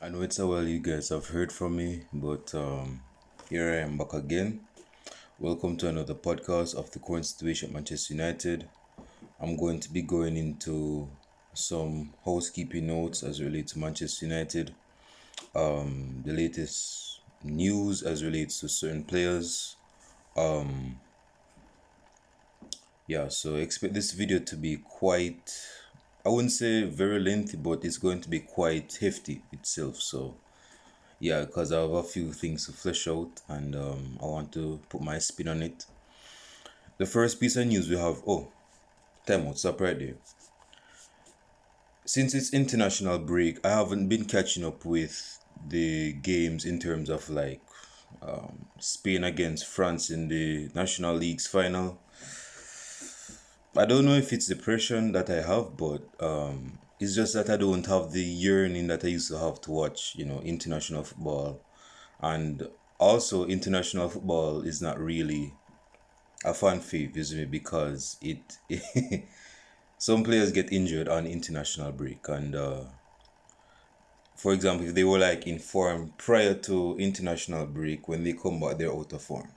I know it's a while you guys have heard from me, but here I am back again. Welcome to another podcast of the current situation at Manchester United. I'm going to be going into some housekeeping notes as relates to Manchester United, the latest news as relates to certain players. So expect this video to be quite, I wouldn't say very lengthy, but it's going to be quite hefty itself. So yeah, because I have a few things to flesh out and I want to put my spin on it. The first piece of news we have, time out, stop right there. Since it's international break, I haven't been catching up with the games in terms of like Spain against France in the National League's final. I don't know if it's depression that I have, but it's just that I don't have the yearning that I used to have to watch, international football. And also, international football is not really a fan favorite because it some players get injured on international break, and for example, if they were like in form prior to international break, when they come back, they're out of form.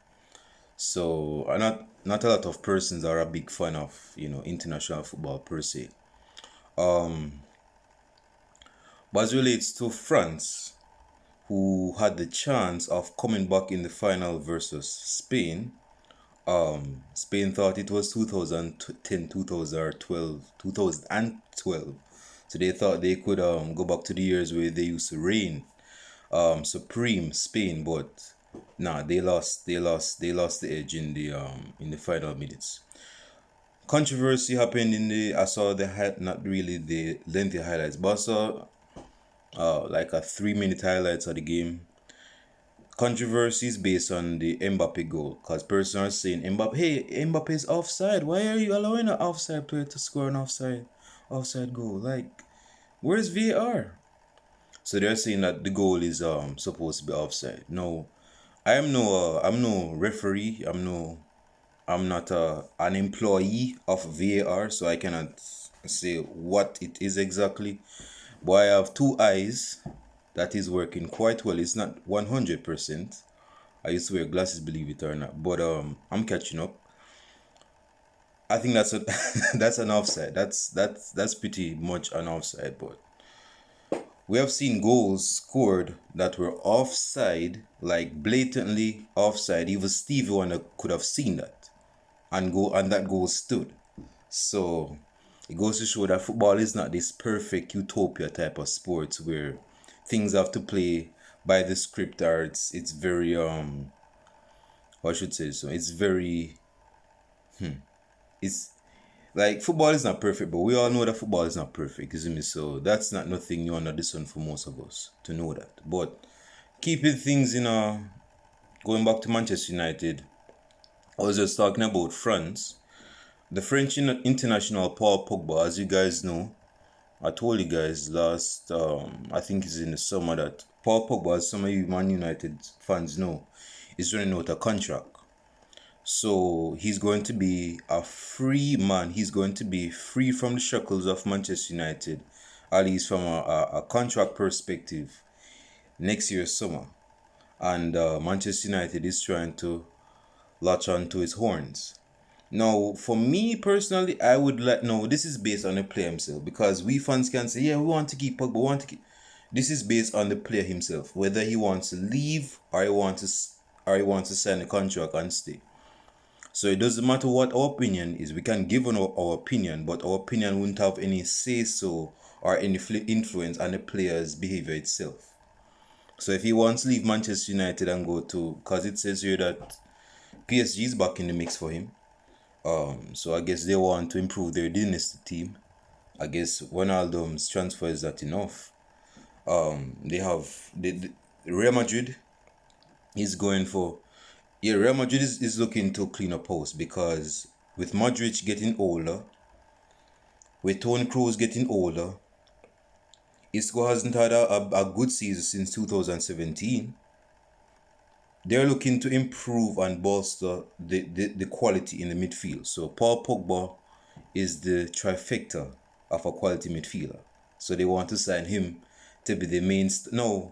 So, not a lot of persons are a big fan of international football per se. But as relates to France, who had the chance of coming back in the final versus Spain. Spain thought it was 2010, 2012. So they thought they could go back to the years where they used to reign supreme Spain, but nah, they lost the edge in the final minutes. Controversy happened I saw not really the lengthy highlights, but I saw like a 3 minute highlights of the game. Controversies based on the Mbappe goal, because persons are saying Mbappe is offside. Why are you allowing an offside player to score an offside goal? Like, where's VAR? So they're saying that the goal is supposed to be offside. No, I'm no referee. I'm not an employee of VAR, so I cannot say what it is exactly. But I have two eyes that is working quite well. It's not 100%. I used to wear glasses, believe it or not. But I'm catching up. I think that's a that's an offside. That's pretty much an offside. But we have seen goals scored that were offside, like blatantly offside. Even Stevie Wonder could have seen that, and that goal stood. So it goes to show that football is not this perfect utopia type of sports where things have to play by the script, or it's very I should say, so it's very it's like football is not perfect, but we all know that football is not perfect, isn't it? So that's not nothing new under the sun for most of us to know that. But keeping things going back to Manchester United, I was just talking about France. The French international Paul Pogba, as you guys know, I told you guys last, I think it's in the summer, that Paul Pogba, as some of you Man United fans know, is running out a contract. So he's going to be a free man. He's going to be free from the shackles of Manchester United, at least from a contract perspective, next year summer. And Manchester United is trying to latch on to his horns. Now, for me personally, I would like, no, this is based on the player himself, because we fans can say, yeah, we want to keep Pogba, we want to keep. This is based on the player himself, whether he wants to leave or he wants to sign a contract and stay. So it doesn't matter what our opinion is. We can give our opinion, but our opinion wouldn't have any say so or any influence on the player's behavior itself. So if he wants to leave Manchester United and go to, because it says here that PSG is back in the mix for him. So I guess they want to improve their dynasty team. I guess Ronaldo's transfer is not enough. They have the Real Madrid is going for. Yeah, Real Madrid is looking to clean up house, because with Modric getting older, with Toni Kroos getting older, Isco hasn't had a good season since 2017. They're looking to improve and bolster the quality in the midfield. So Paul Pogba is the trifecta of a quality midfielder. So they want to sign him to be the main. No,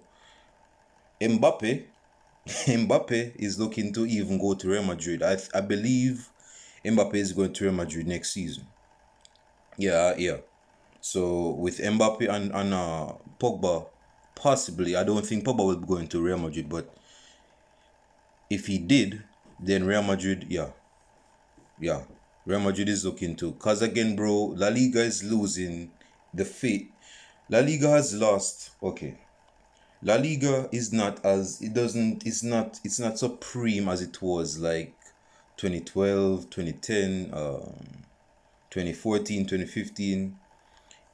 Mbappe, Mbappe is looking to even go to Real Madrid. I believe Mbappe is going to Real Madrid next season. Yeah. So with Mbappe and Pogba, possibly. I don't think Pogba will be going to Real Madrid, but if he did, then Real Madrid, yeah. Real Madrid is looking to. Cause again, bro, La Liga is losing the faith. La Liga has lost. Okay. La Liga is not as it's not supreme as it was like 2012, 2010, 2014, 2015.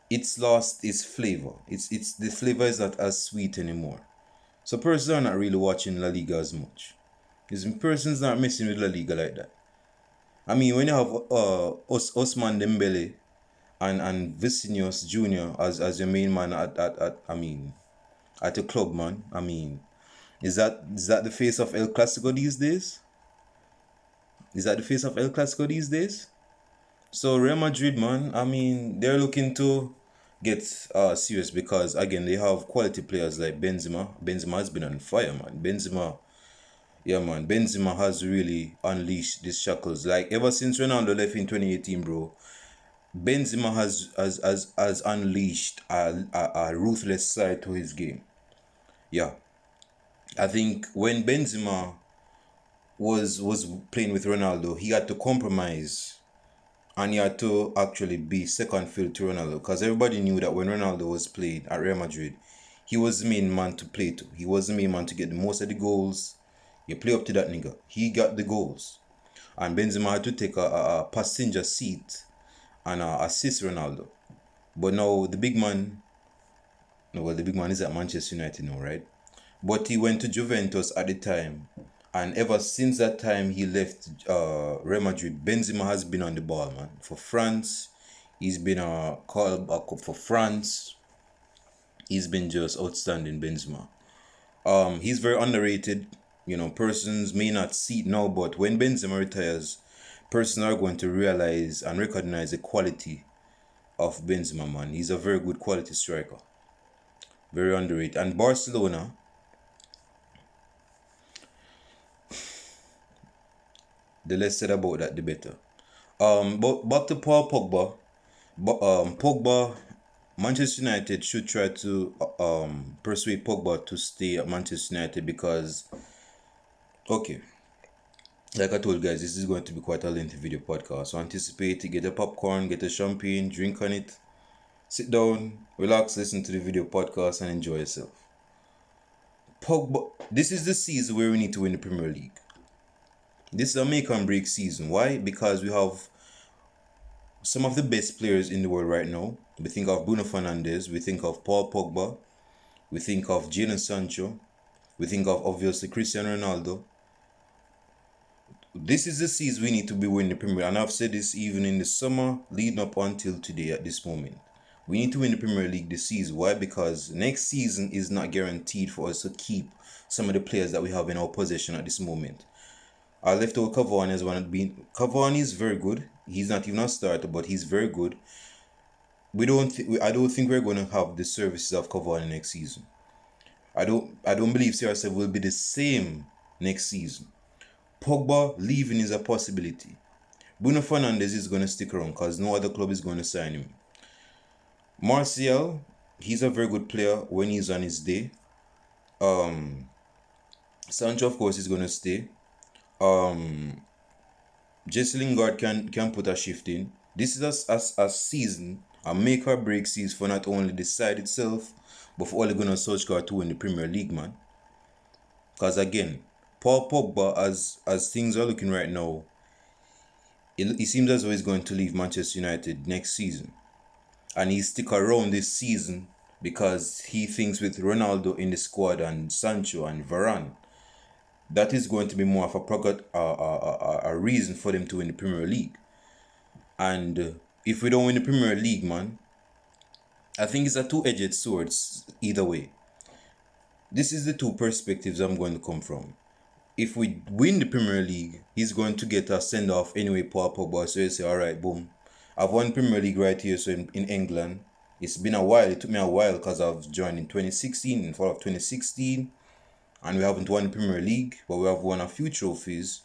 It's lost its flavor. It's the flavor is not as sweet anymore. So persons are not really watching La Liga as much. Because persons not messing with La Liga like that. I mean, when you have Osman Dembele and Vinicius Jr. as your main man at the club, man. I mean, is that the face of El Clasico these days? Is that the face of El Clasico these days? So Real Madrid, man, I mean, they're looking to get serious because again they have quality players like Benzema. Benzema has been on fire, man. Benzema has really unleashed these shackles. Like ever since Ronaldo left in 2018, bro, Benzema has unleashed a ruthless side to his game. Yeah. I think when Benzema was playing with Ronaldo, he had to compromise and he had to actually be second field to Ronaldo because everybody knew that when Ronaldo was playing at Real Madrid, he was the main man to play to. He was the main man to get the most of the goals. You play up to that nigga. He got the goals. And Benzema had to take a passenger seat and assist Ronaldo. But now the big man is at Manchester United now, right? But he went to Juventus at the time. And ever since that time he left Real Madrid, Benzema has been on the ball, man. For France, he's been called back up for France. He's been just outstanding, Benzema. He's very underrated. You know, persons may not see it now, but when Benzema retires, persons are going to realize and recognize the quality of Benzema, man. He's a very good quality striker. Very underrated. And Barcelona, the less said about that, the better. But back to Paul Pogba. Pogba, Manchester United should try to persuade Pogba to stay at Manchester United because, okay, like I told you guys, this is going to be quite a lengthy video podcast. So anticipate to get a popcorn, get a champagne, drink on it, sit down, relax, listen to the video podcast, and enjoy yourself. Pogba, this is the season where we need to win the Premier League. This is a make and break season. Why? Because we have some of the best players in the world right now. We think of Bruno Fernandes, we think of Paul Pogba, we think of Jadon Sancho, we think of obviously Cristiano Ronaldo. This is the season we need to be winning the Premier League. And I've said this even in the summer leading up until today at this moment. We need to win the Premier League this season. Why? Because next season is not guaranteed for us to keep some of the players that we have in our possession at this moment. I left out Cavani as one. Cavani is very good. He's not even a starter, but he's very good. I don't think we're going to have the services of Cavani next season. I don't believe CR7 will be the same next season. Pogba leaving is a possibility. Bruno Fernandes is going to stick around because no other club is going to sign him. Martial, he's a very good player when he's on his day. Sancho, of course, is going to stay. Jesse Lingard can put a shift in. This is a season, a make or break season for not only the side itself, but for Ole Gunnar Solskjaer to win the Premier League, man. Because again, Paul Pogba, as things are looking right now, it seems as though he's going to leave Manchester United next season. And he stick around this season because he thinks with Ronaldo in the squad and Sancho and Varane, that is going to be more of a reason for them to win the Premier League. And if we don't win the Premier League, man, I think it's a two-edged sword either way. This is the two perspectives I'm going to come from. If we win the Premier League, he's going to get a send-off anyway, Paul Pogba. So you say, all right, boom. I've won Premier League right here, so in England, It's been a while. It took me a while because I've joined in 2016, in fall of 2016, and we haven't won the Premier League, but we have won a few trophies.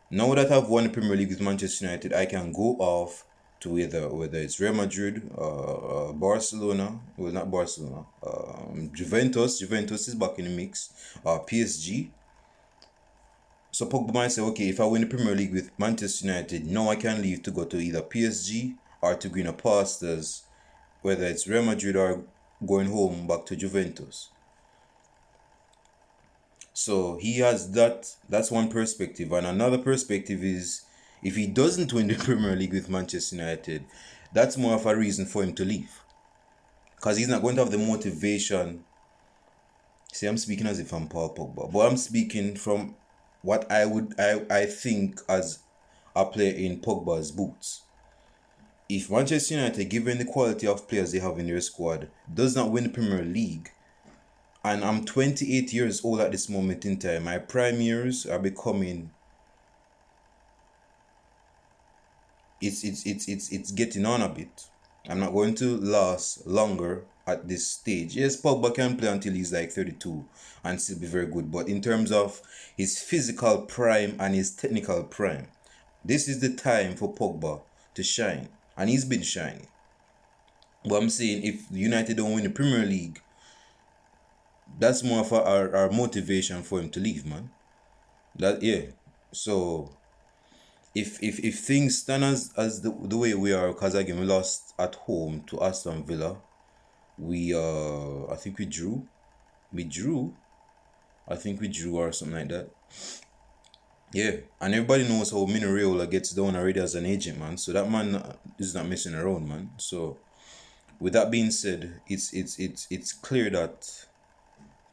Now that I've won the Premier League with Manchester United, I can go off to whether it's Real Madrid, Barcelona, well, not Barcelona, Juventus. Juventus is back in the mix, PSG. So Pogba might say, okay, if I win the Premier League with Manchester United, now I can leave to go to either PSG or to greener pastures, whether it's Real Madrid or going home back to Juventus. So he has that. That's one perspective, and another perspective is if he doesn't win the Premier League with Manchester United, that's more of a reason for him to leave, because he's not going to have the motivation. See, I'm speaking as if I'm Paul Pogba, but I'm speaking from what I think as a player in Pogba's boots. If Manchester United, given the quality of players they have in their squad, does not win the Premier League, and I'm 28 years old at this moment in time, my prime years are becoming. It's getting on a bit. I'm not going to last longer at this stage. Yes, Pogba can play until he's like 32 and still be very good. But in terms of his physical prime and his technical prime, this is the time for Pogba to shine. And he's been shining. But I'm saying if United don't win the Premier League, that's more of our motivation for him to leave, man. So if things stand as the way we are, because again we lost at home to Aston Villa. I think we drew. I think we drew or something like that. Yeah, and everybody knows how Mino Raiola gets down already as an agent, man. So that man is not messing around, man. So with that being said, it's clear that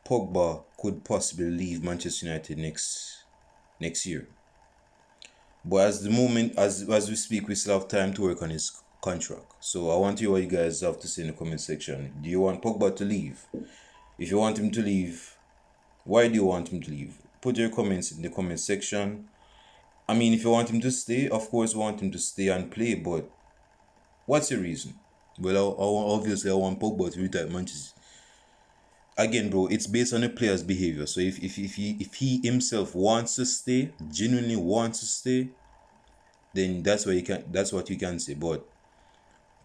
Pogba could possibly leave Manchester United next year. But as we speak, we still have time to work on his contract. So I want to hear what you guys have to say in the comment section. Do you want Pogba to leave? If you want him to leave, why do you want him to leave? Put your comments in the comment section. I mean, if you want him to stay, of course we want him to stay and play, but what's your reason? Well, obviously I want Pogba to retire at Manchester. Again, bro, it's based on the player's behavior. So if he himself wants to stay, genuinely wants to stay, then that's what you can say. But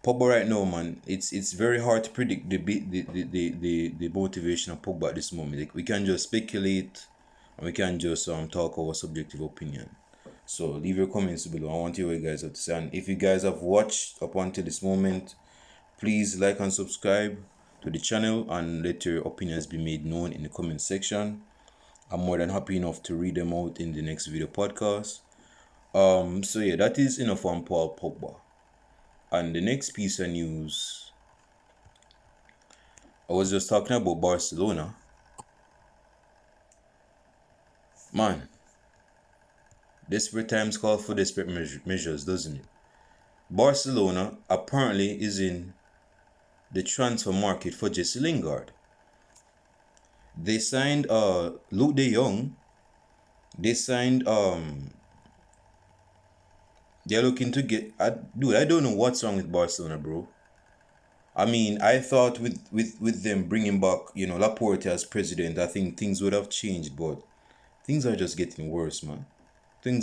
Pogba right now, man, it's very hard to predict the motivation of Pogba at this moment. Like, we can just speculate and we can just talk our subjective opinion. So leave your comments below. I want to hear what you guys have to say. And if you guys have watched up until this moment, please like and subscribe to the channel and let your opinions be made known in the comment section. I'm more than happy enough to read them out in the next video podcast. So yeah, that is enough on Paul Pogba. And the next piece of news, I was just talking about Barcelona. Man, desperate times call for desperate measures, doesn't it? Barcelona apparently is in the transfer market for Jesse Lingard. They signed Luke de Jong. They signed they're looking to get I don't know what's wrong with Barcelona, bro. I mean, I thought with them bringing back, Laporte as president, I think things would have changed, but things are just getting worse, man. The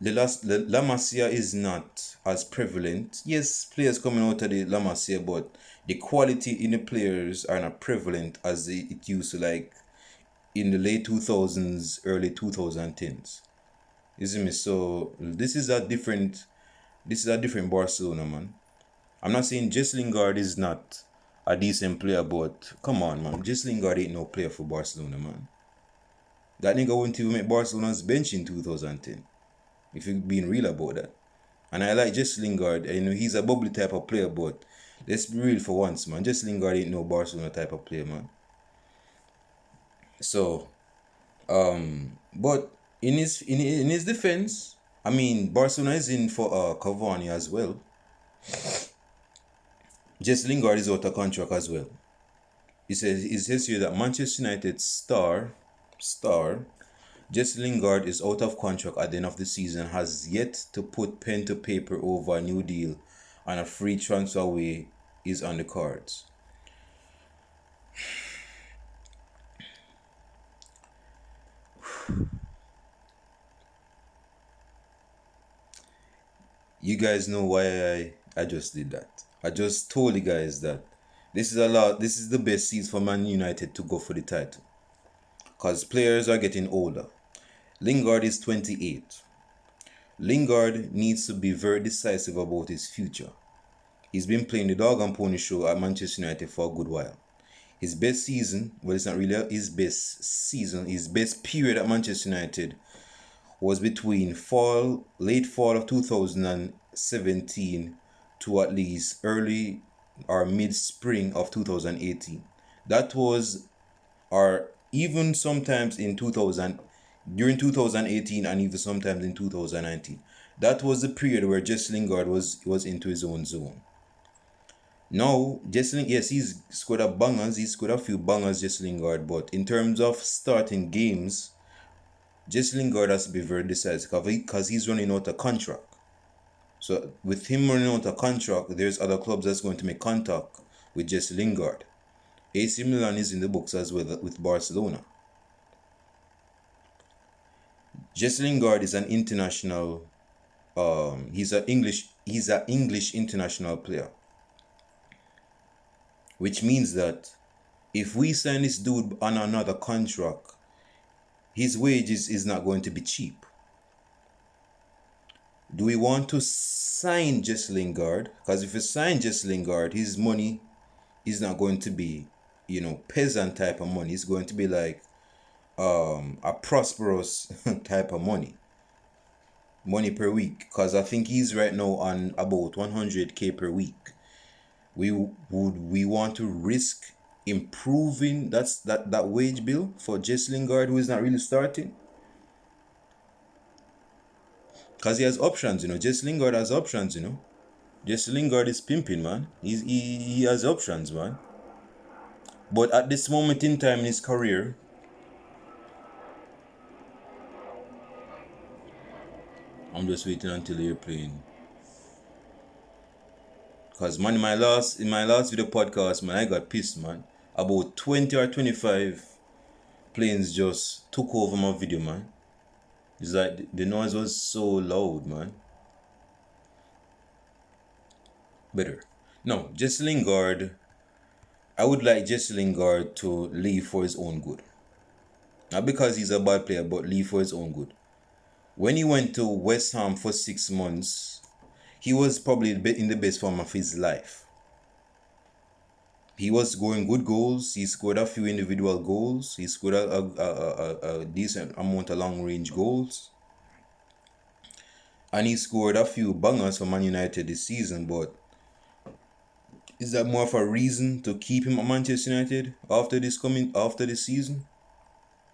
La Masia is not as prevalent. Yes, players coming out of the La Masia, but the quality in the players are not prevalent as it used to, like in the late 2000s, early 2010s. You see me? So this is a different Barcelona, man. I'm not saying Jesse Lingard is not a decent player, but come on, man. Jesse Lingard ain't no player for Barcelona, man. That nigga wouldn't even make Barcelona's bench in 2010. If you're being real about that. And I like Jesse Lingard. He's a bubbly type of player, but let's be real for once, man. Jesse Lingard ain't no Barcelona type of player, man. So, but in his defense, I mean, Barcelona is in for Cavani as well. Jesse Lingard is out of contract as well. It says here that Manchester United star Jesse Lingard is out of contract at the end of the season, has yet to put pen to paper over a new deal, and a free transfer away is on the cards. You guys know why I just did that. I just told you guys that this is the best season for Man United to go for the title. Because players are getting older. Lingard is 28. Lingard needs to be very decisive about his future. He's been playing the dog and pony show at Manchester United for a good while. His best season, well, it's not really his best season, his best period at Manchester United was between late fall of 2017 to at least early or mid-spring of 2018. That was, or even sometimes during 2018 and even sometimes in 2019. That was the period where Jesse Lingard was into his own zone. Now, Jesse Lingard, yes, he's scored a few bangers, Jesse Lingard, but in terms of starting games, Jesse Lingard has to be very decisive because he's running out of contract. So with him running out of contract, there's other clubs that's going to make contact with Jesse Lingard. AC Milan is in the books as well with Barcelona. Jesse Lingard is an international. He's an English international player, which means that if we sign this dude on another contract, his wages is not going to be cheap. Do we want to sign Jesse Lingard? Because if you sign Jesse Lingard, his money is not going to be, peasant type of money. It's going to be like a prosperous type of money per week. Because I think he's right now on about 100k per week. We want to risk improving that wage bill for Jesse Lingard, who is not really starting? Because he has options, Jesse Lingard has options, Jesse Lingard is pimping, man. He has options, man. But at this moment in time in his career, I'm just waiting until the airplane. Because, man, in my last video podcast, man, I got pissed, man. About 20 or 25 planes just took over my video, man. It's like the noise was so loud, man. Better. No, Jesse Lingard, I would like Jesse Lingard to leave for his own good. Not because he's a bad player, but leave for his own good. When he went to West Ham for 6 months, he was probably in the best form of his life. He was scoring good goals. He scored a few individual goals. He scored a decent amount of long-range goals. And he scored a few bangers for Man United this season, but is that more of a reason to keep him at Manchester United after this season?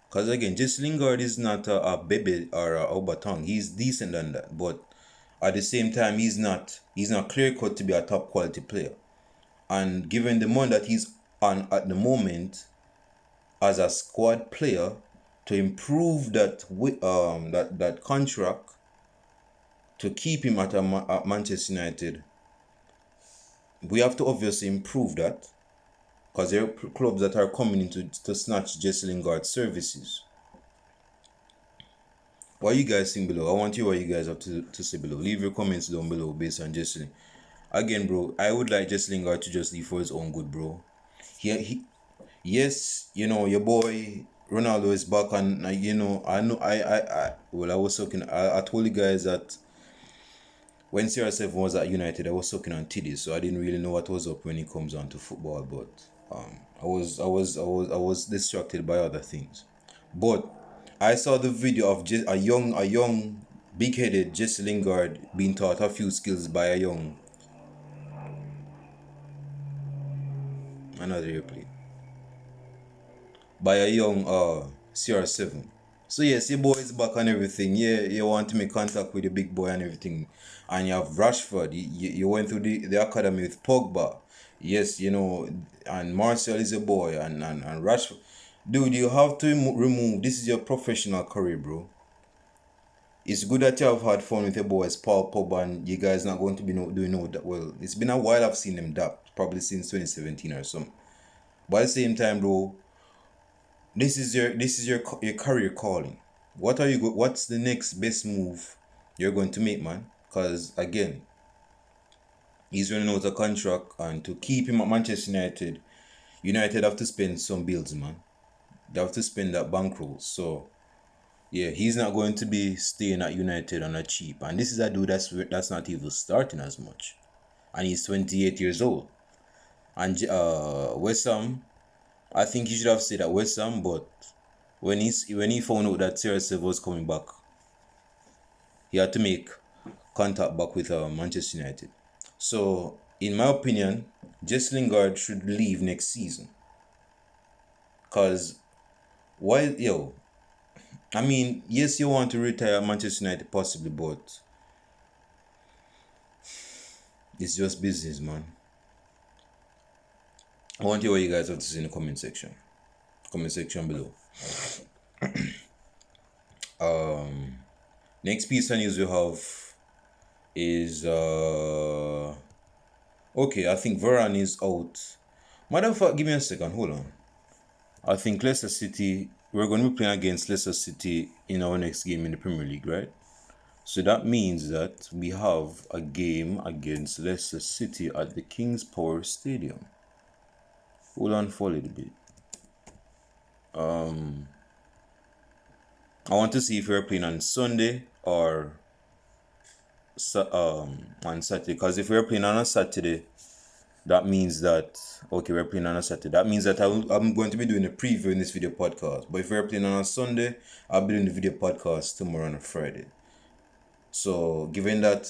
Because again, Jesse Lingard is not a baby or a Obatong. He's decent than that, but at the same time, he's not clear cut to be a top quality player. And given the money that he's on at the moment as a squad player, to improve that contract, to keep him at Manchester United, we have to obviously improve that, because there are clubs that are coming in to snatch Jesse Lingard's services. What you guys think below? I want to hear what you guys have to say below. Leave your comments down below based on Jesse. Again, bro, I would like Jesse Lingard to just leave for his own good, bro. Yes, your boy Ronaldo is back, and I told you guys that when CR7 was at United, I was sucking on titties, so I didn't really know what was up when it comes on to football. But I was distracted by other things. But I saw the video of a young, big-headed Jesse Lingard being taught a few skills by another airplane, by a young CR7. So yes, your boy is back and everything. Yeah, you want to make contact with the big boy and everything. And you have Rashford. You went through the academy with Pogba. Yes, and Martial is a boy, and Rashford. Dude, you have to remove. This is your professional career, bro. It's good that you have had fun with your boys, Paul Pogba, and you guys not going to be doing no that well. It's been a while I've seen them dap, probably since 2017 or something. But at the same time, bro, this is your career calling. What's the next best move you're going to make, man? Because again, he's running out of contract, and to keep him at Manchester United, United have to spend some bills, man. They have to spend that bankroll. So yeah, he's not going to be staying at United on a cheap. And this is a dude that's not even starting as much, and he's 28 years old. And West Ham, I think he should have stayed at West Ham, but when he found out that CR7 was coming back, he had to make contact back with Manchester United. So, in my opinion, Jesse Lingard should leave next season. Cause why, yo? I mean, yes, you want to retire at Manchester United possibly, but it's just business, man. I want to hear what you guys have to say in the comment section. Comment section below. Next piece of news we have is okay, I think Varane is out. Matter of fact, give me a second, hold on. I think Leicester City, we're going to be playing against Leicester City in our next game in the Premier League, right? So that means that we have a game against Leicester City at the King's Power Stadium. Hold on for a little bit. I want to see if we're playing on Sunday or on Saturday. Because if we're playing on a Saturday, that means that okay, we're playing on a Saturday. That means that I'm going to be doing a preview in this video podcast. But if we're playing on a Sunday, I'll be doing the video podcast tomorrow on a Friday. So given that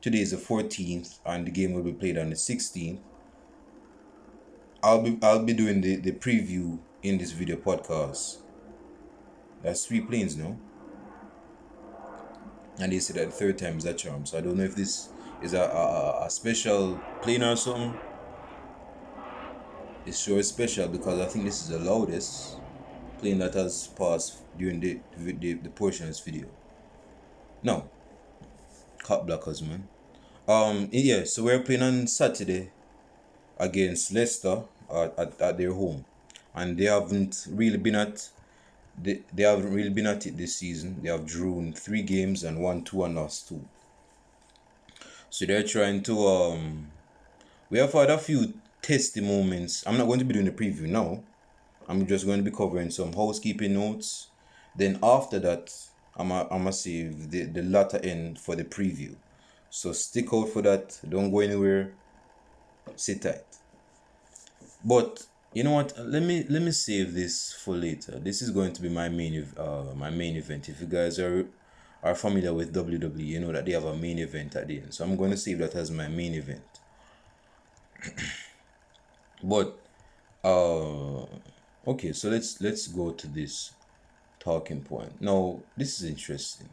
today is the 14th and the game will be played on the 16th, I'll be doing the preview in this video podcast. That's 3 planes, no? And they said that the third time is a charm. So I don't know if this is a special plane or something. It's sure special because I think this is the loudest plane that has passed during the portion of this video. No. Cut blockers, man. Yeah, so we're playing on Saturday against Leicester at their home. And they haven't really been at it this season. They have drawn 3 games and won 2 and lost 2. So they're trying to we have had a few testy moments. I'm not going to be doing the preview now. I'm just going to be covering some housekeeping notes. Then after that, I'ma save the latter end for the preview. So stick out for that. Don't go anywhere. Sit tight. But you know what? Let me save this for later. This is going to be my main event. If you guys are familiar with WWE, you know that they have a main event at the end. So I'm going to save that as my main event. But okay, so let's go to this talking point. Now, this is interesting.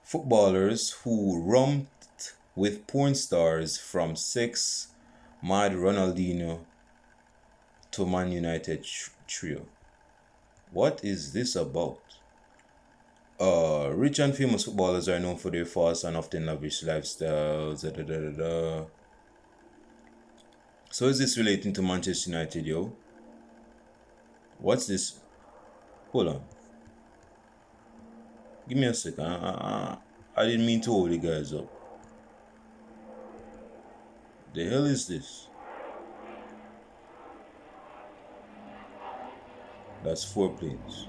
Footballers who romped with porn stars from sex mad Ronaldinho to Man United trio. What is this about? Rich and famous footballers are known for their fast and often lavish lifestyles. So is this relating to Manchester United, yo? What's this? Hold on. Give me a second. I didn't mean to hold you guys up. The hell is this? That's 4 planes.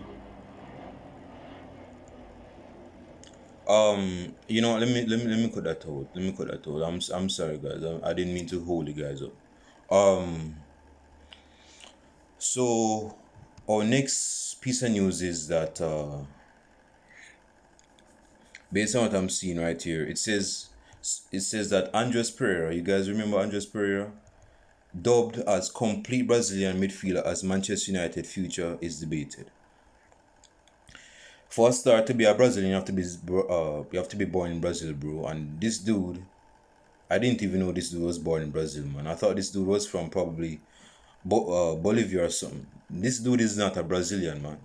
You know, let me cut that out. Let me cut that out. I'm sorry, guys. I didn't mean to hold you guys up. So our next piece of news is that based on what I'm seeing right here, it says that Andres Pereira, you guys remember Andres Pereira, dubbed as complete Brazilian midfielder as Manchester United future is debated. For a star to be a Brazilian, you have to be born in Brazil, bro. And this dude I didn't even know this dude was born in Brazil, man. I thought this dude was from probably Bolivia or something. This dude is not a Brazilian, man.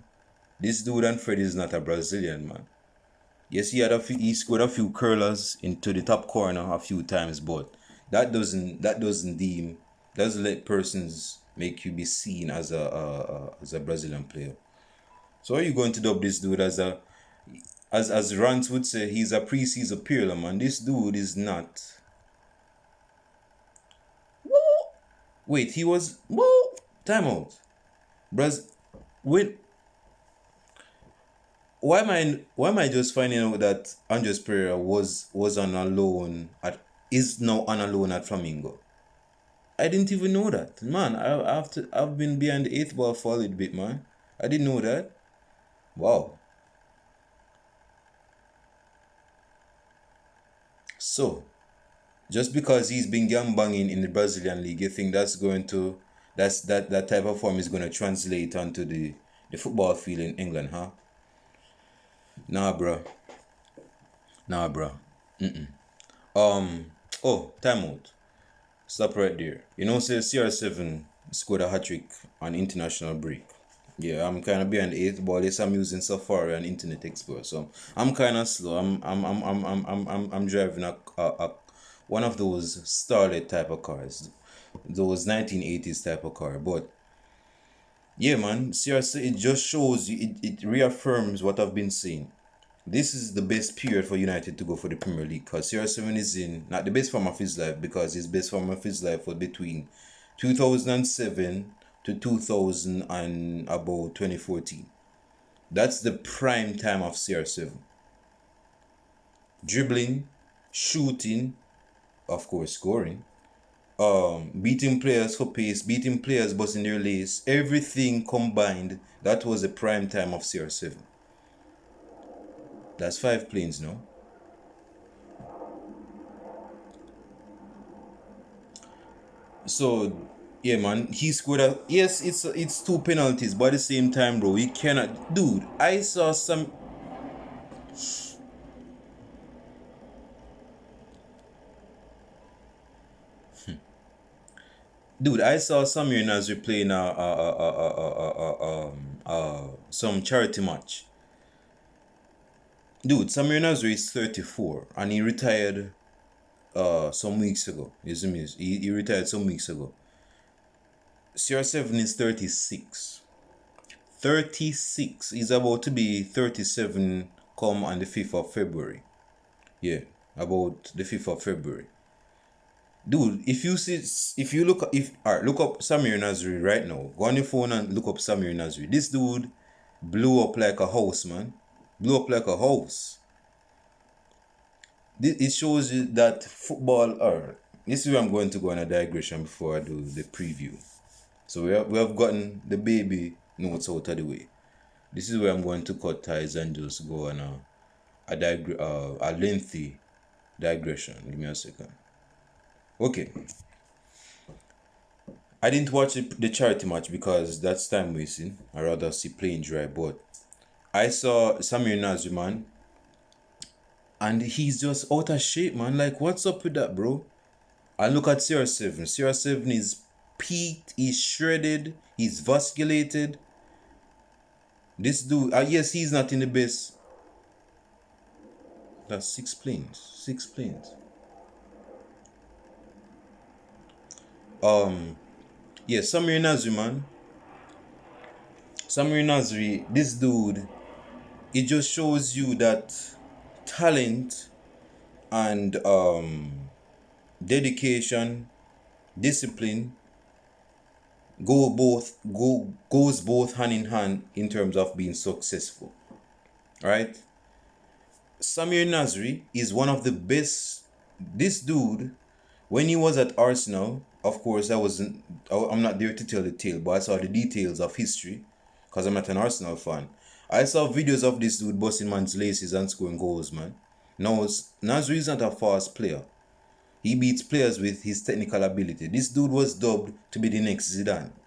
This dude and Fred is not a Brazilian, man. Yes, he scored a few curlers into the top corner a few times, but doesn't let persons make you be seen as a Brazilian player. So are you going to dub this dude as as Rance would say, he's a preseason peerler, man? This dude is not. Wait, he was time out. Braz wait. Why am I just finding out that Andres Pereira was on a loan is now on a loan at Flamingo? I didn't even know that, man. I've been behind the eighth ball for a little bit, man. I didn't know that. Wow. So, just because he's been gambanging in the Brazilian league, you think that type of form is gonna translate onto the football field in England, huh? Nah, bro. Nah, bro. Oh, timeout. Stop right there. You know, say CR7 scored a hat trick on international break. Yeah, I'm kind of behind the eighth ball. Yes, I'm using Safari and Internet Explorer, so I'm kind of slow. I'm driving a one of those starlet type of cars, those 1980s type of car. But yeah, man, seriously, it just shows you, it reaffirms what I've been saying. This is the best period for United to go for the Premier League, because CR7 is in not the best form of his life, because his best form of his life was between 2007 to 2000 and about 2014. That's the prime time of CR7. Dribbling, shooting, of course scoring, beating players for pace, beating players busting their lace, everything combined. That was the prime time of CR7. That's 5 planes, no? So yeah, man, he scored a yes. It's 2 penalties, but at the same time, bro, you cannot, dude. I saw some. Dude, I saw Samir Nasri playing some charity match. Dude, Samir Nasri is 34 and he retired some weeks ago. He retired some weeks ago. CR7 is 36. 36. He's about to be 37 come on the 5th of February. Yeah, about the 5th of February. Dude, look up Samir Nasri right now. Go on your phone and look up Samir Nasri. This dude blew up like a house, man. Blew up like a house. It shows you that football. This is where I'm going to go on a digression before I do the preview. So we have gotten the baby notes out of the way. This is where I'm going to cut ties and just go on a lengthy digression. Give me a second. Okay. I didn't watch the charity match because that's time wasting. I rather see plain dry. But I saw Samir Nasri, man, and he's just out of shape, man. Like, what's up with that, bro? I look at CR7. CR7 is peaked, he's shredded, he's vasculated. This dude, yes, he's not in the best. That's 6 planes. 6 planes. Yeah, Samir Nasri, man. Samir Nasri, this dude, it just shows you that talent and dedication, discipline goes both hand in hand in terms of being successful. Right? Samir Nasri is one of the best. This dude, when he was at Arsenal, of course, I'm not there to tell the tale, but I saw the details of history because I'm not an Arsenal fan. I saw videos of this dude busting man's laces and scoring goals, man. Now, Nasri is not a fast player. He beats players with his technical ability. This dude was dubbed to be the next Zidane.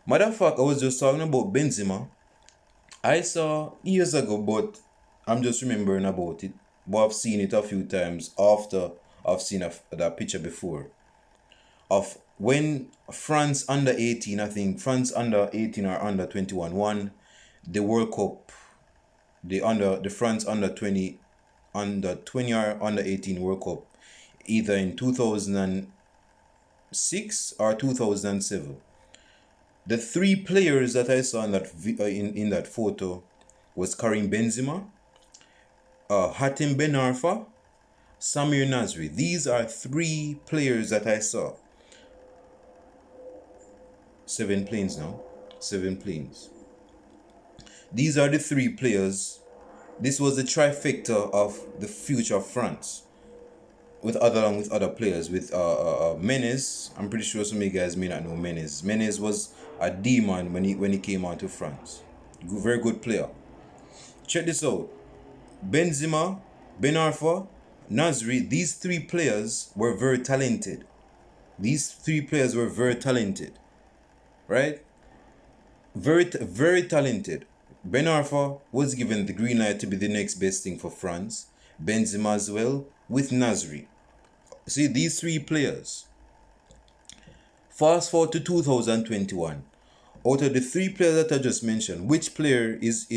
Matter of fact, I was just talking about Benzema. I saw years ago, but I'm just remembering about it. but I've seen it a few times after I've seen that picture before. Of when France under 18, I think France under 18 or under 21 won the World Cup, the France under 20 or under 18 World Cup, either in 2006 or 2007. The three players that I saw in that in that photo was Karim Benzema, Hatem Ben Arfa, Samir Nasri. These are three players that I saw. 7 planes now. 7 planes. These are the three players. This was the trifecta of the future of France. Along with other players, with Menez. I'm pretty sure some of you guys may not know Menez. Menez was a demon when he came out to France. Very good player. Check this out. Benzema, Ben Arfa, Nasri, these three players were very talented. Right? Very talented. Ben Arfa was given the green light to be the next best thing for France. Benzema as well, with Nasri. See, these three players. Fast forward to 2021. Out of the three players that I just mentioned, which player is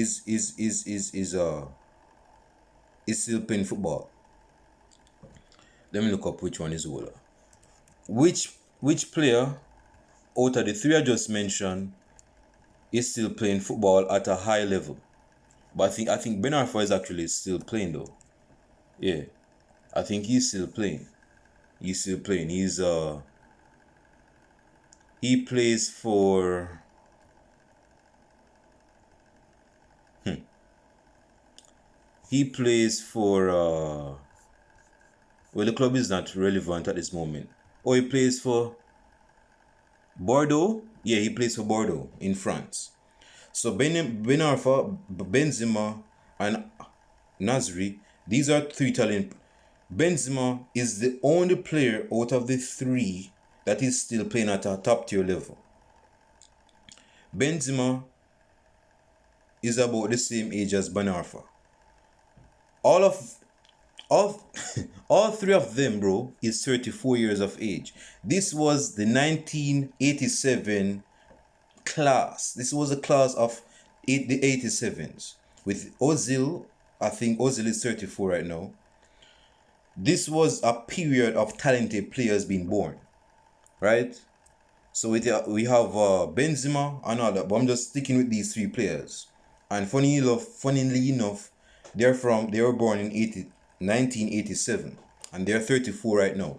still playing football? Let me look up which one is older. Which player out of the three I just mentioned is still playing football at a high level? But I think Ben Arfa is actually still playing though. Yeah, I think he's still playing. He plays for. He plays for. Well, the club is not relevant at this moment. Oh, he plays for Bordeaux? Yeah, he plays for Bordeaux in France. So Ben Arfa, Benzema, and Nasri, these are three talent. Benzema is the only player out of the three that is still playing at a top tier level. Benzema is about the same age as Ben Arfa. All three of them, bro, is 34 years of age. This was the 1987 class. This was a class of the 87s. With Ozil, I think Ozil is 34 right now. This was a period of talented players being born. Right? So we have Benzema and all that, but I'm just sticking with these three players. And funnily enough, they were born in 1987, and they're 34 right now.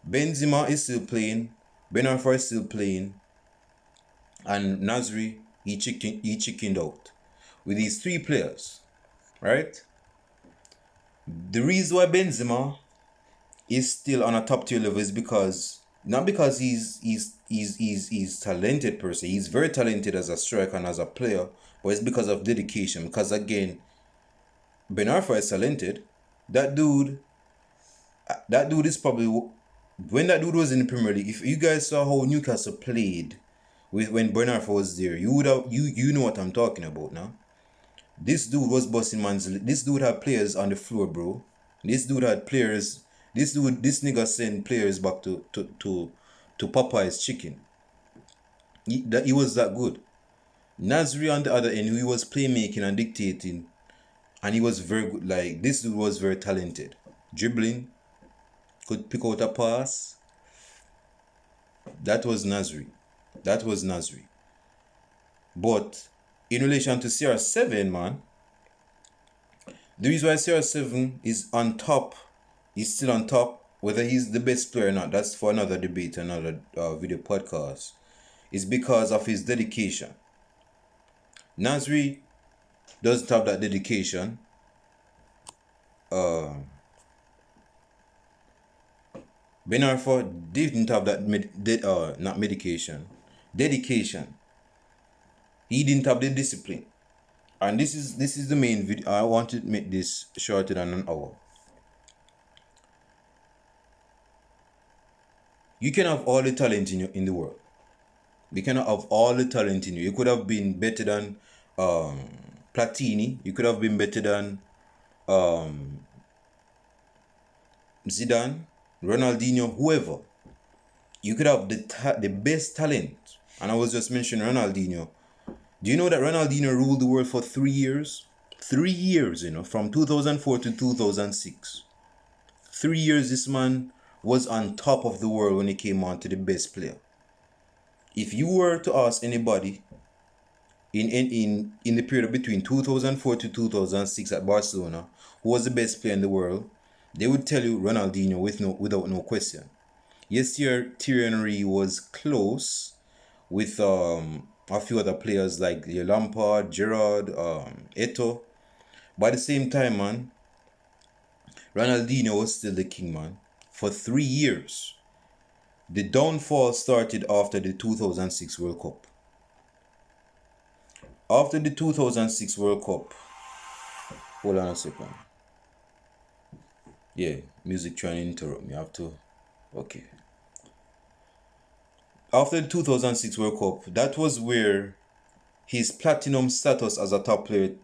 Benzema is still playing, Ben Arfa is still playing, and Nasri, he chickened out. With these three players, right? The reason why Benzema is still on a top tier level is not because he's talented per se. He's very talented as a striker and as a player, but it's because of dedication. Because again, Ben Arfa is talented. That dude is probably, when that dude was in the Premier League, if you guys saw how Newcastle played when Ben Arfa was there, you know what I'm talking about now. This dude was busting man's. This dude had players on the floor, bro. This dude had players. This nigga sent players back to Popeye's chicken. He was that good. Nasri on the other end, he was playmaking and dictating, and he was very good. Like, this dude was very talented. Dribbling, could pick out a pass. That was Nasri. But in relation to CR7, man, the reason why CR7 is on top, he's still on top, whether he's the best player or not, that's for another debate, another video podcast, is because of his dedication. Nasri doesn't have that dedication. Ben Arfa didn't have that dedication. He didn't have the discipline. And this is the main video. I want to make this shorter than an hour. You can have all the talent in the world. You cannot have all the talent in you. You could have been better than Platini. You could have been better than Zidane, Ronaldinho, whoever. You could have the best talent. And I was just mentioning Ronaldinho. Do you know that Ronaldinho ruled the world for 3 years? 3 years, from 2004 to 2006. 3 years this man was on top of the world when he came on to the best player. If you were to ask anybody in the period between 2004 to 2006 at Barcelona who was the best player in the world, they would tell you Ronaldinho without no question. Yes, Thierry Henry was close with a few other players like Lampard, Gerrard, Eto'o. But at the same time, man, Ronaldinho was still the king, man, for 3 years. The downfall started after the 2006 World Cup. After the 2006 World Cup, hold on a second. Yeah, music trying to interrupt me. I have to. Okay. After the 2006 World Cup, that was where his platinum status as a top player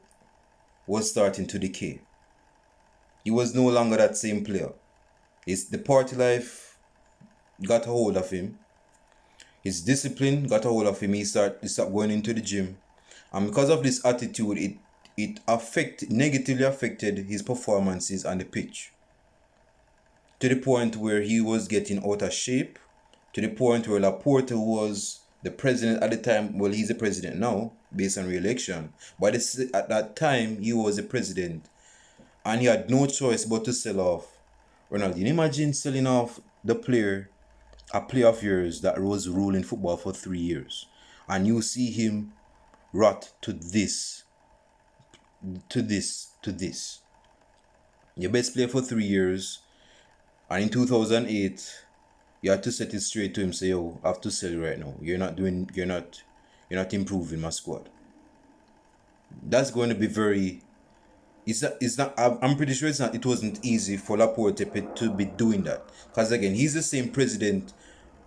was starting to decay. He was no longer that same player. The party life got a hold of him. His discipline got a hold of him. He started going into the gym. And because of this attitude, it negatively affected his performances on the pitch. To the point where he was getting out of shape. To the point where Laporte, who was the president at the time, well, he's the president now, based on re-election. But at that time, he was the president. And he had no choice but to sell off Ronaldinho. Imagine selling off a player of yours that was ruling football for 3 years. And you see him rot to this. Your best player for 3 years. And in 2008, you had to set it straight to him, say, yo, I have to sell you right now. You're not improving my squad. That's going to be very... I'm pretty sure it wasn't easy for Laporte to be doing that. Because again, he's the same president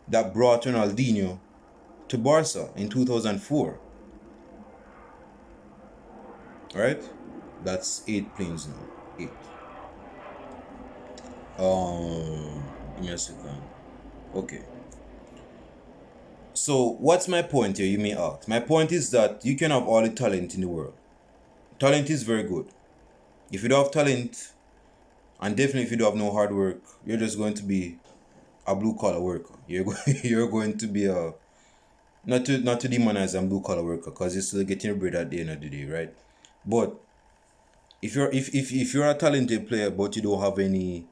that brought Ronaldinho to Barca in 2004. Right? That's 8 planes now. 8. Give me a second. Okay. So, what's my point here, you may ask? My point is that you can have all the talent in the world. Talent is very good. If you don't have talent, and definitely if you don't have no hard work, you're just going to be a blue-collar worker. You're going to be a... Not to demonize a blue-collar worker, because you're still getting your bread at the end of the day, right? But if you're a talented player, but you don't have any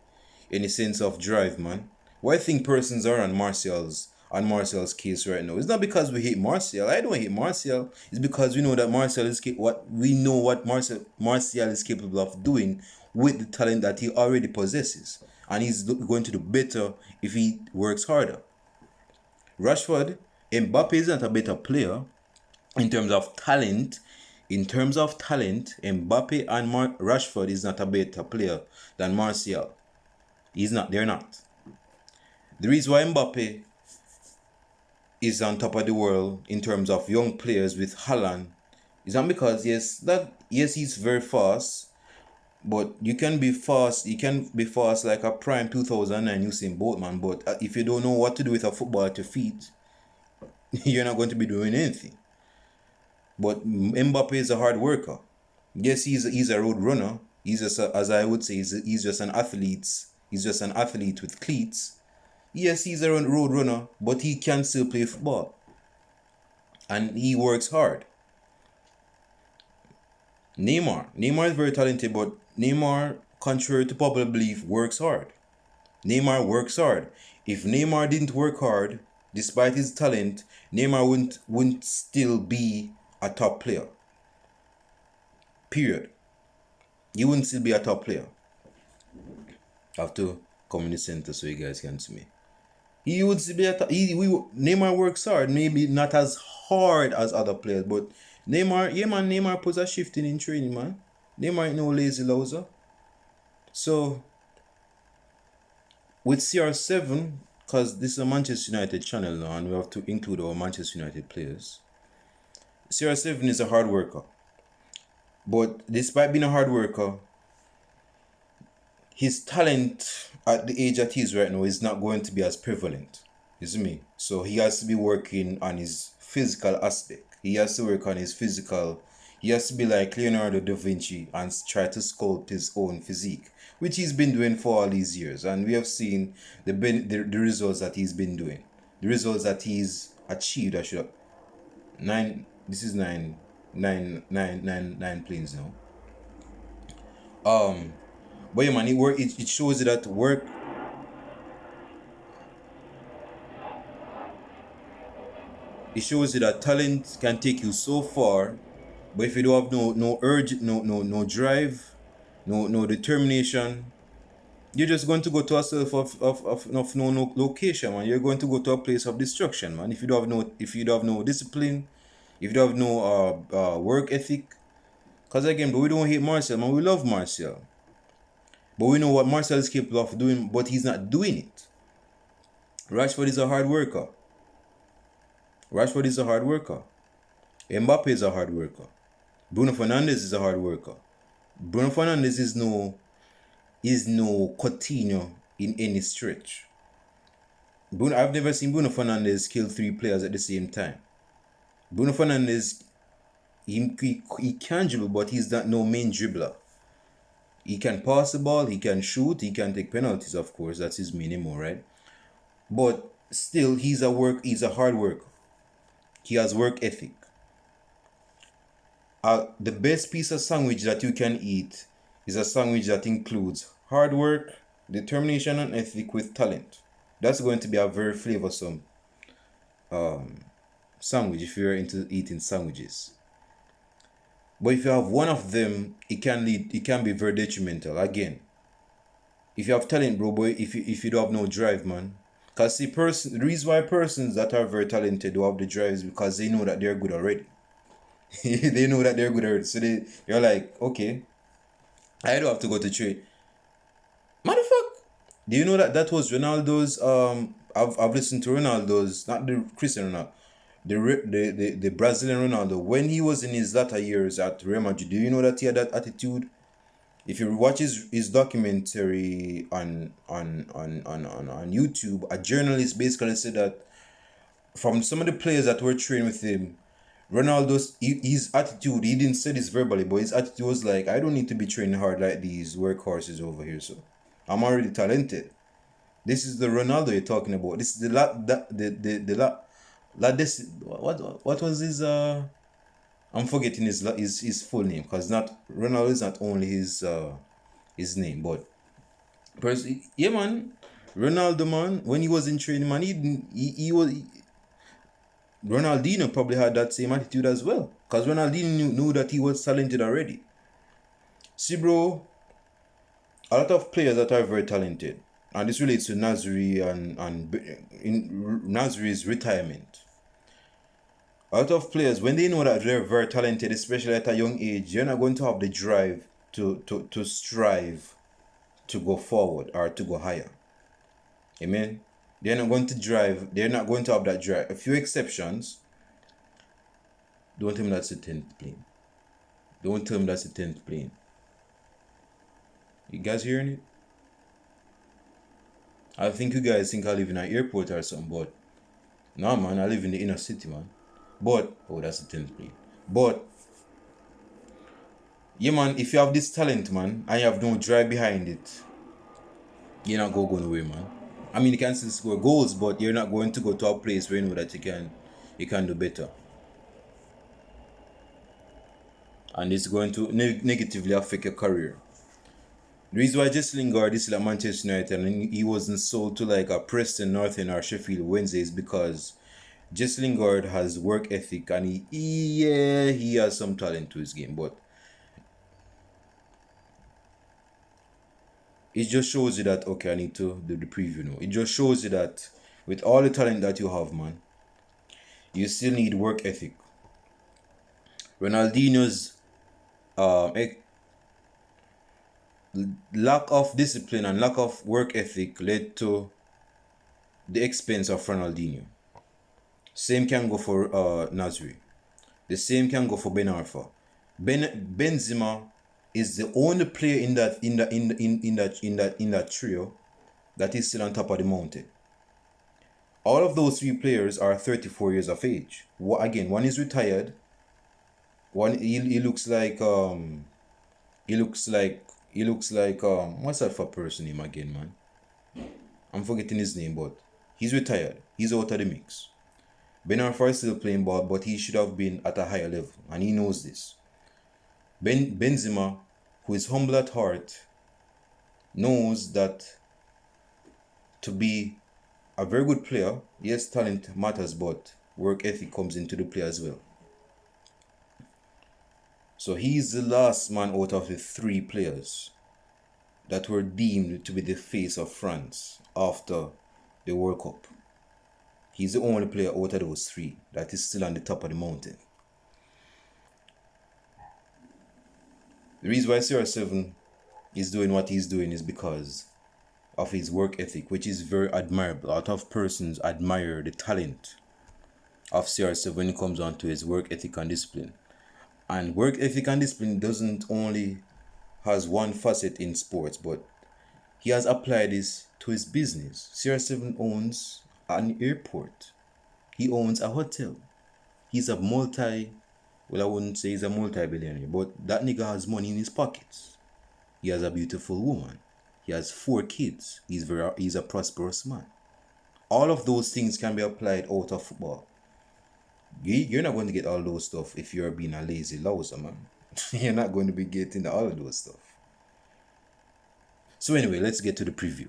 sense of drive, man, why I think persons are on Martial's case right now. It's not because we hate Martial. I don't hate Martial. It's because we know that Martial is capable of doing with the talent that he already possesses, and he's going to do better if he works harder. Mbappe is not a better player in terms of talent. Mbappe and Rashford is not a better player than Martial. They're not. The reason why Mbappe is on top of the world in terms of young players with Haaland is not because yes he's very fast, but you can be fast like a prime 2009 Usain Bolt, man. But if you don't know what to do with a football at your feet, you're not going to be doing anything. But Mbappe is a hard worker. Yes, he's a road runner. He's just as I would say, he's just an athlete. He's just an athlete with cleats. Yes, he's a road runner, but he can still play football. And he works hard. Neymar is very talented, but Neymar, contrary to popular belief, works hard. Neymar works hard. If Neymar didn't work hard, despite his talent, Neymar wouldn't still be a top player. Period. He wouldn't still be a top player. I have to come in the center so you guys can see me. He would be Neymar works hard, maybe not as hard as other players, but Neymar puts a shift in training, man. Neymar ain't no lazy loser. So with CR7, because this is a Manchester United channel now, and we have to include our Manchester United players. CR7 is a hard worker, but despite being a hard worker, his talent at the age that he is right now is not going to be as prevalent. You see me? So he has to be working on his physical aspect. He has to work on his physical. He has to be like Leonardo da Vinci and try to sculpt his own physique, which he's been doing for all these years. And we have seen the results that he's been doing. The results that he's achieved. I should nine. This is nine planes now. But yeah, man, it shows you that work. It shows you that talent can take you so far, but if you don't have no urge, no drive, no determination, you're just going to go to a self of no location, man. You're going to go to a place of destruction, man. If you don't have no discipline, if you don't have no work ethic. Cause again, but we don't hate Martial, man. We love Martial. But we know what Martial is capable of doing, but he's not doing it. Rashford is a hard worker. Rashford is a hard worker. Mbappe is a hard worker. Bruno Fernandes is a hard worker. Bruno Fernandes is no Coutinho in any stretch. I've never seen Bruno Fernandes kill 3 players at the same time. Bruno Fernandes, he can dribble, but he's not no main dribbler. He can pass the ball, he can shoot, he can take penalties, of course. That's his minimum, right? But still, he's a hard worker. He has work ethic. The best piece of sandwich that you can eat is a sandwich that includes hard work, determination, and ethic with talent. That's going to be a very flavorsome sandwich if you're into eating sandwiches. But if you have one of them, it can be very detrimental. Again, if you have talent, bro, boy, if you don't have no drive, man. Because the reason why persons that are very talented do have the drive is because they know that they're good already. They know that they're good already. So they're like, okay, I don't have to go to trade. Motherfucker. Do you know that was Ronaldo's I've listened to Ronaldo's, not the Cristiano Ronaldo, the Brazilian Ronaldo, when he was in his latter years at Real Madrid. Do you know that he had that attitude? If you watch his documentary on YouTube, a journalist basically said that from some of the players that were trained with him, Ronaldo's his attitude, he didn't say this verbally, but his attitude was like, I don't need to be training hard like these workhorses over here, so I'm already talented. This is the Ronaldo you're talking about. This is what was his I'm forgetting his full name, because not Ronaldo is not only his name, but yeah, man, Ronaldo, man, when he was in training, man, he was Ronaldinho probably had that same attitude as well, because Ronaldinho knew that he was talented already. See, bro, a lot of players that are very talented, and this relates to Nasri and in Nasri's retirement. A lot of players, when they know that they're very talented, especially at a young age, you're not going to have the drive to strive to go forward or to go higher. Amen. They're not going to drive. They're not going to have that drive. A few exceptions. Don't tell me that's the 10th plane. Don't tell me that's the 10th plane. You guys hearing it? I think you guys think I live in an airport or something, but no, man, I live in the inner city, man. But oh, that's the 10th plane. But yeah, man, if you have this talent, man, and you have no drive behind it, you're not going away, man. I mean, you can still score goals, but you're not going to go to a place where you know that you can do better. And it's going to negatively affect your career. The reason why Jesse Lingard is still at Manchester United and he wasn't sold to like a Preston North End or Sheffield Wednesday is because Jesse Lingard has work ethic and he has some talent to his game, but it just shows you that, okay, I need to do the preview now. It just shows you that with all the talent that you have, man, you still need work ethic. Ronaldinho's lack of discipline and lack of work ethic led to the expense of Ronaldinho. Same can go for Nasri. The same can go for Ben Arfa. Benzema is the only player in that trio that is still on top of the mountain. All of those three players are 34 years of age. Again, one is retired. One he looks like what's that for person name again, man? I'm forgetting his name, but he's retired. He's out of the mix. Ben Arfa is still playing ball, but he should have been at a higher level, and he knows this. Benzema, who is humble at heart, knows that to be a very good player, yes, talent matters, but work ethic comes into the play as well. So he's the last man out of the three players that were deemed to be the face of France after the World Cup. He's the only player out of those three that is still on the top of the mountain. The reason why CR7 is doing what he's doing is because of his work ethic, which is very admirable. A lot of persons admire the talent of CR7 when it comes on to his work ethic and discipline. And work ethic and discipline doesn't only has one facet in sports, but he has applied this to his business. CR7 owns an airport. He owns a hotel. He's a I wouldn't say he's a multi-billionaire, but that nigga has money in his pockets. He has a beautiful woman. He has 4 kids. He's a prosperous man. All of those things can be applied out of football. You're not going to get all those stuff if you're being a lazy loser, man. You're not going to be getting all of those stuff. So anyway, let's get to the preview.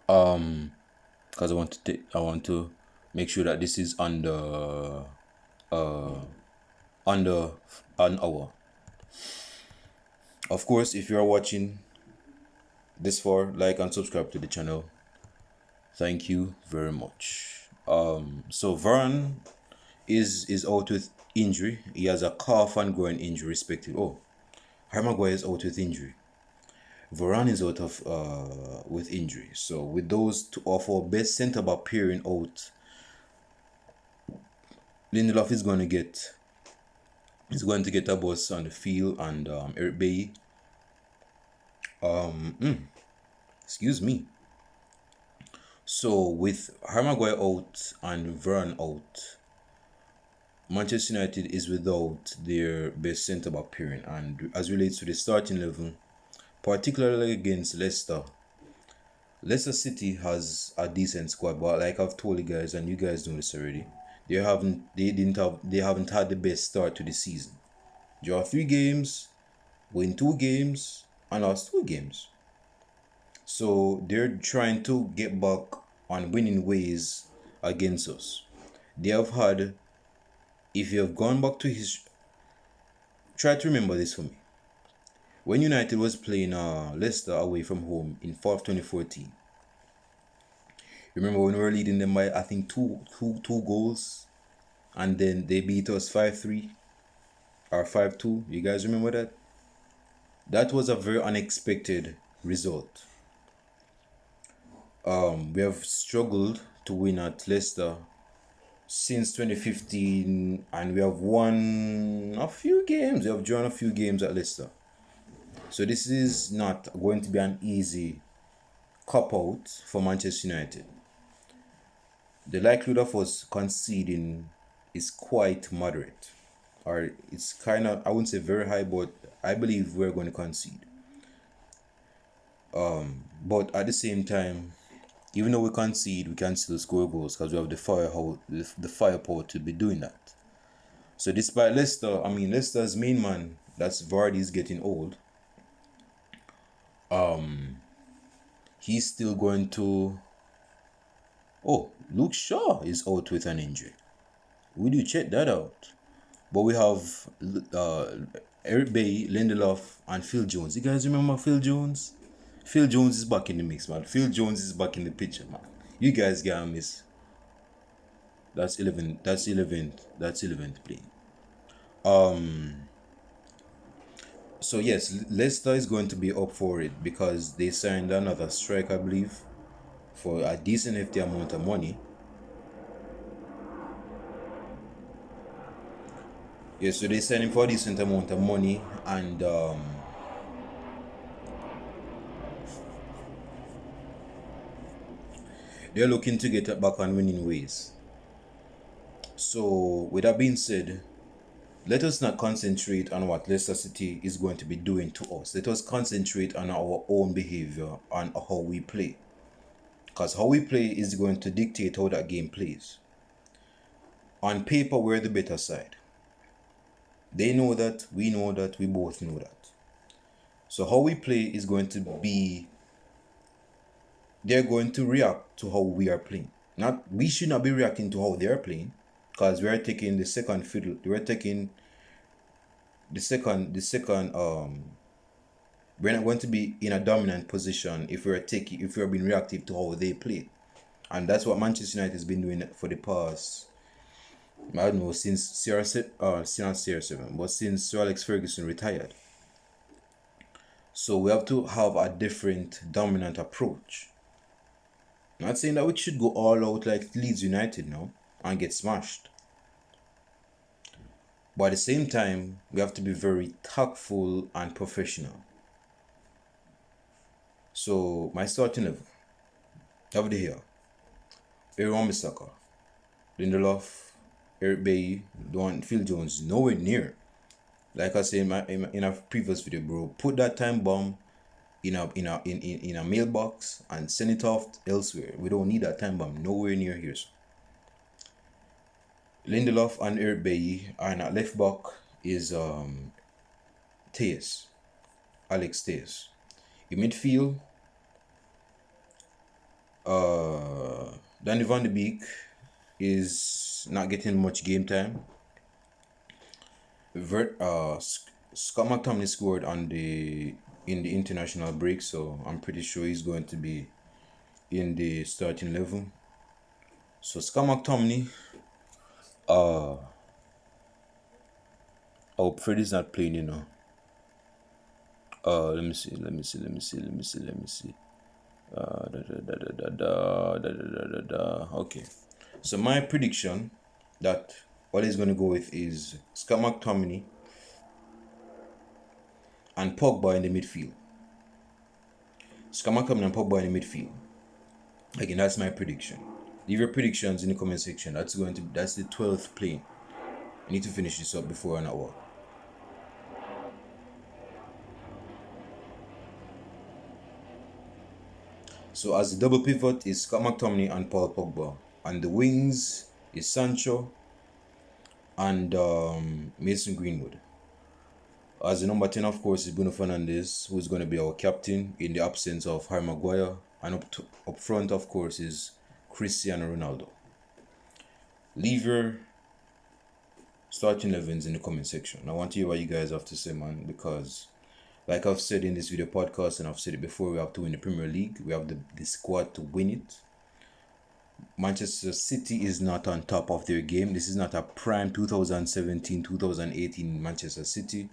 Because I want to make sure that this is under an hour. Of course, if you're watching this far, like and subscribe to the channel. Thank you very much. So Varane is out with injury. He has a calf and groin injury respectively. Oh, Harry Maguire is out with injury. Varane is out of with injury. So with those two of our best centre back pairing out, Lindelof is going to get a bus on the field, and Eric Bailly. Excuse me. So with Harry Maguire out and Varane out, Manchester United is without their best centre back pairing, and as relates to the starting level, particularly against Leicester City has a decent squad, but like I've told you guys, and you guys know this already, they haven't had the best start to the season. Draw 3 games, win 2 games, and lost 2 games. So they're trying to get back on winning ways against us. They have had, if you have gone back to history, try to remember this for me. When United was playing Leicester away from home in fall of 2014, remember when we were leading them by I think two goals, and then they beat us 5-3 or 5-2. You guys remember that? That was a very unexpected result. We have struggled to win at Leicester since 2015, and we have won a few games. We have drawn a few games at Leicester. So this is not going to be an easy cop-out for Manchester United. The likelihood of us conceding is quite moderate. Or it's kind of, I wouldn't say very high, but I believe we're going to concede. But at the same time, even though we concede, we can still score goals because we have the firepower to be doing that. So despite Leicester's main man, that's Vardy, is getting old. He's still going to... Oh, Luke Shaw is out with an injury. We do check that out. But we have Eric Bailly, Lindelof, and Phil Jones. You guys remember Phil Jones? Phil Jones is back in the mix, man. Phil Jones is back in the picture, man. You guys can't miss. That's 11th playing. So yes, Leicester is going to be up for it because they signed another striker, I believe, for a decent hefty amount of money. Yeah, so they signed him for a decent amount of money, and they're looking to get back on winning ways. So, with that being said, let us not concentrate on what Leicester City is going to be doing to us. Let us concentrate on our own behavior and how we play. Because how we play is going to dictate how that game plays. On paper, we're the better side. They know that, we know that, we both know that. So how we play is going to be, they're going to react to how we are playing. Not, we should not be reacting to how they're playing, because we're taking the second fiddle. We're taking the second we're not going to be in a dominant position if we're being reactive to how they play. And that's what Manchester United has been doing for the past, I don't know, since CR7, but since Sir Alex Ferguson retired. So we have to have a different dominant approach. Not saying that we should go all out like Leeds United now and get smashed. But at the same time, we have to be very tactful and professional. So my starting level, over here, Aaron Bissaka, Lindelof, Eric Bailly, Phil Jones, nowhere near. Like I said in a previous video, bro, put that time bomb in a mailbox and send it off elsewhere. We don't need that time bomb nowhere near here. So. Lindelof and Eric Bailly, and at left back is Tejas, Alex Tejas. In midfield, Danny van de Beek is not getting much game time. Scott McTominay scored in the international break, so I'm pretty sure he's going to be in the starting level. So Scott McTominay, oh, Freddy's not playing, you know. Let me see. Okay, so my prediction that what he's going to go with is Scott McTominay and Pogba in the midfield. Scott McTominay and Pogba in the midfield. Again, that's my prediction. Leave your predictions in the comment section. That's the 12th plane. I need to finish this up before an hour. So as the double pivot is Scott McTominay and Paul Pogba. And the wings is Sancho and Mason Greenwood. As the number 10, of course, is Bruno Fernandes, who is going to be our captain in the absence of Harry Maguire. And up front, of course, is Cristiano Ronaldo. Leave your starting 11s in the comment section. I want to hear what you guys have to say, man, because like I've said in this video podcast, and I've said it before, we have to win the Premier League. We have the squad to win it. Manchester City is not on top of their game. This is not a prime 2017-2018 Manchester City.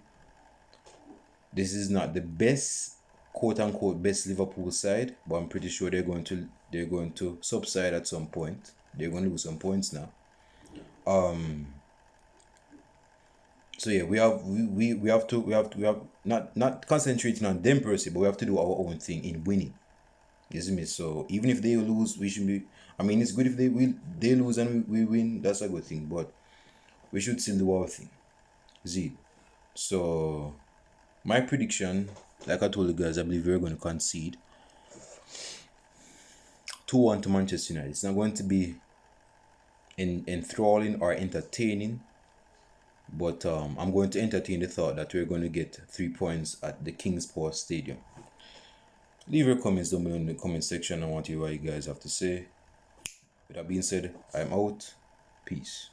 This is not the best, quote-unquote, best Liverpool side, but I'm pretty sure they're going to subside at some point. They're going to lose some points now. So yeah, we have not concentrating on them per se, but we have to do our own thing in winning. You see me? So even if they lose, we should be. I mean, it's good if they lose and we win. That's a good thing, but we should still do our thing. See? So my prediction, like I told you guys, I believe we're going to concede 2-1 to Manchester United. It's not going to be enthralling or entertaining, but I'm going to entertain the thought that we're going to get 3 points at the King's Power Stadium. Leave your comments down below in the comment section. I want to hear what you guys have to say. With that being said, I'm out. Peace.